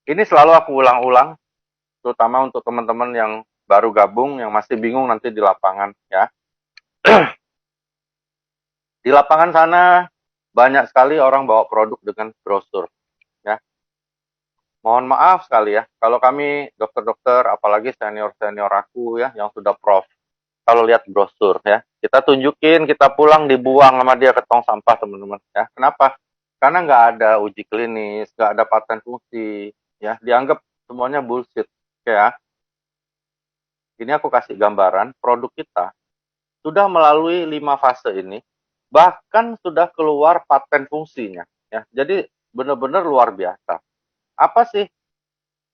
Ini selalu aku ulang-ulang, terutama untuk teman-teman yang baru gabung, yang masih bingung nanti di lapangan ya. Di lapangan sana banyak sekali orang bawa produk dengan brosur ya. Mohon maaf sekali ya, kalau kami dokter-dokter, apalagi senior-senior aku ya, yang sudah prof, kalau lihat brosur ya, kita tunjukin, kita pulang dibuang sama dia ke tong sampah teman-teman ya. Kenapa? Karena nggak ada uji klinis, nggak ada paten fungsi, ya dianggap semuanya bullshit. Ya, ini aku kasih gambaran produk kita sudah melalui 5 fase ini, bahkan sudah keluar paten fungsinya. Ya, jadi benar-benar luar biasa. Apa sih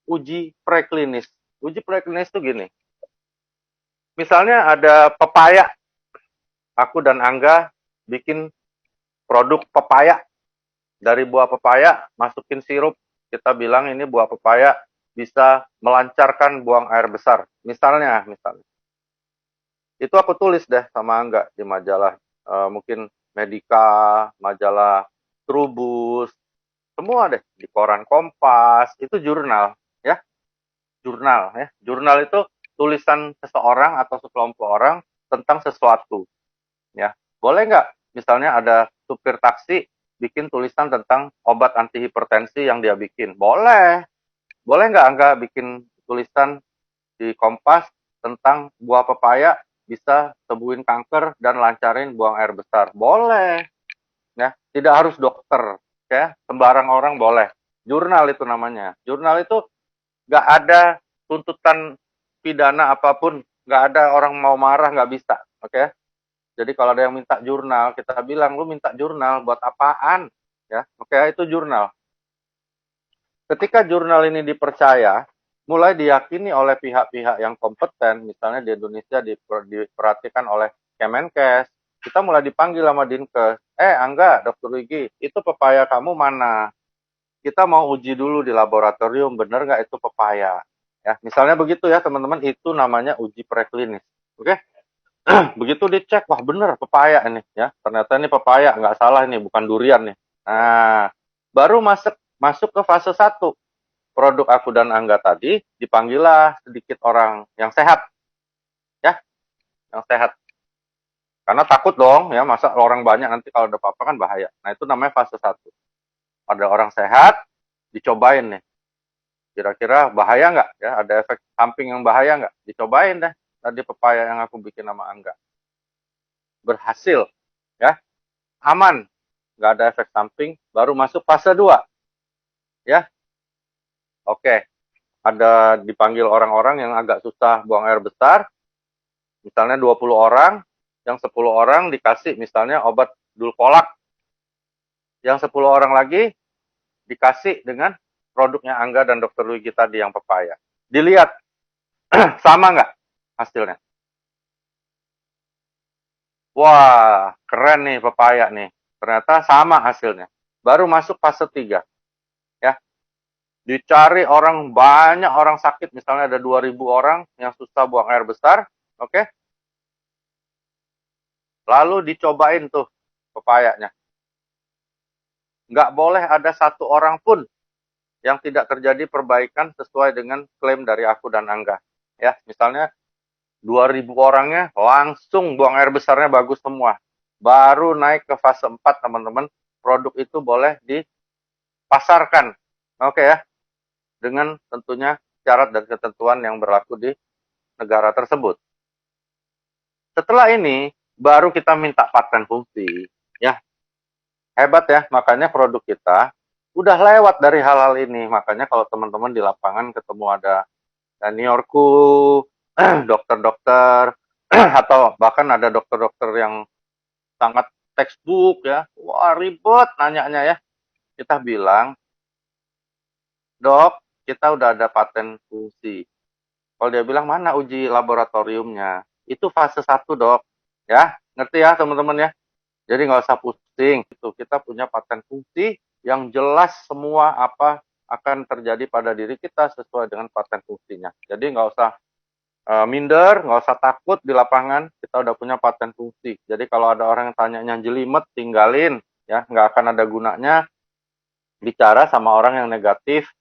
uji preklinis? Uji preklinis itu gini. Misalnya ada pepaya, aku dan Angga bikin produk pepaya. Dari buah pepaya, masukin sirup, kita bilang ini buah pepaya bisa melancarkan buang air besar. Misalnya. Itu aku tulis deh sama Angga di majalah, mungkin Medika, majalah Trubus, semua deh, di koran Kompas, itu jurnal, ya, jurnal, ya. Jurnal itu tulisan seseorang atau sekelompok orang tentang sesuatu, ya. Boleh nggak, misalnya ada supir taksi bikin tulisan tentang obat anti hipertensi yang dia bikin? Boleh. Boleh nggak Angga bikin tulisan di Kompas tentang buah pepaya bisa sembuhin kanker dan lancarin buang air besar? Boleh. Ya, tidak harus dokter, ya, sembarang orang boleh. Jurnal itu namanya. Jurnal itu nggak ada tuntutan pidana apapun, nggak ada orang mau marah, nggak bisa. Oke? Jadi kalau ada yang minta jurnal, kita bilang, lu minta jurnal buat apaan? Ya, oke, itu jurnal. Ketika jurnal ini dipercaya, mulai diyakini oleh pihak-pihak yang kompeten, misalnya di Indonesia diperhatikan oleh Kemenkes, kita mulai dipanggil sama Dinkes, Angga, Dokter Wigi, itu pepaya kamu mana? Kita mau uji dulu di laboratorium, bener nggak itu pepaya? Ya, misalnya begitu ya teman-teman, itu namanya uji preklinis. Oke? Begitu dicek, wah bener pepaya ini ya, ternyata ini pepaya, nggak salah ini, bukan durian nih. Nah, baru masuk ke fase 1. Produk aku dan Angga tadi, dipanggillah sedikit orang yang sehat, ya, yang sehat. Karena takut dong, ya, masa orang banyak nanti kalau ada apa-apa kan bahaya. Nah, itu namanya fase 1. Ada orang sehat, dicobain nih. Kira-kira bahaya nggak? Ya, ada efek samping yang bahaya nggak? Dicobain deh. Tadi pepaya yang aku bikin sama Angga. Berhasil, ya, aman. Nggak ada efek samping, baru masuk fase 2. Ya, oke. Ada dipanggil orang-orang yang agak susah buang air besar, misalnya 20 orang, yang 10 orang dikasih misalnya obat dulkolak, yang 10 orang lagi dikasih dengan produknya Angga dan Dokter Luigi tadi yang pepaya. Dilihat, sama nggak hasilnya? Wah, keren nih pepaya nih. Ternyata sama hasilnya. Baru masuk fase 3. Ya. Dicari orang, banyak orang sakit, misalnya ada 2.000 orang yang susah buang air besar. Oke. Lalu dicobain tuh pepayanya. Nggak boleh ada satu orang pun yang tidak terjadi perbaikan sesuai dengan klaim dari aku dan Angga. Ya, misalnya 2.000 orangnya langsung buang air besarnya bagus semua. Baru naik ke fase 4, teman-teman. Produk itu boleh dipasarkan. Oke ya, dengan tentunya syarat dan ketentuan yang berlaku di negara tersebut. Setelah ini, baru kita minta paten fungsi. Ya, hebat ya, makanya produk kita udah lewat dari hal-hal ini. Makanya kalau teman-teman di lapangan ketemu ada seniorku, dokter-dokter, atau bahkan ada dokter-dokter yang sangat textbook ya, wah ribet nanyanya ya. Kita bilang, dok, kita udah ada paten fungsi. Kalau dia bilang, mana uji laboratoriumnya? Itu fase 1 dok. Ya, ngerti ya teman-teman ya? Jadi nggak usah pusing. Itu kita punya paten fungsi yang jelas semua apa akan terjadi pada diri kita sesuai dengan paten fungsinya. Jadi nggak usah minder, nggak usah takut di lapangan, kita udah punya paten fungsi. Jadi kalau ada orang yang tanyanya jelimet, tinggalin, ya, nggak akan ada gunanya bicara sama orang yang negatif,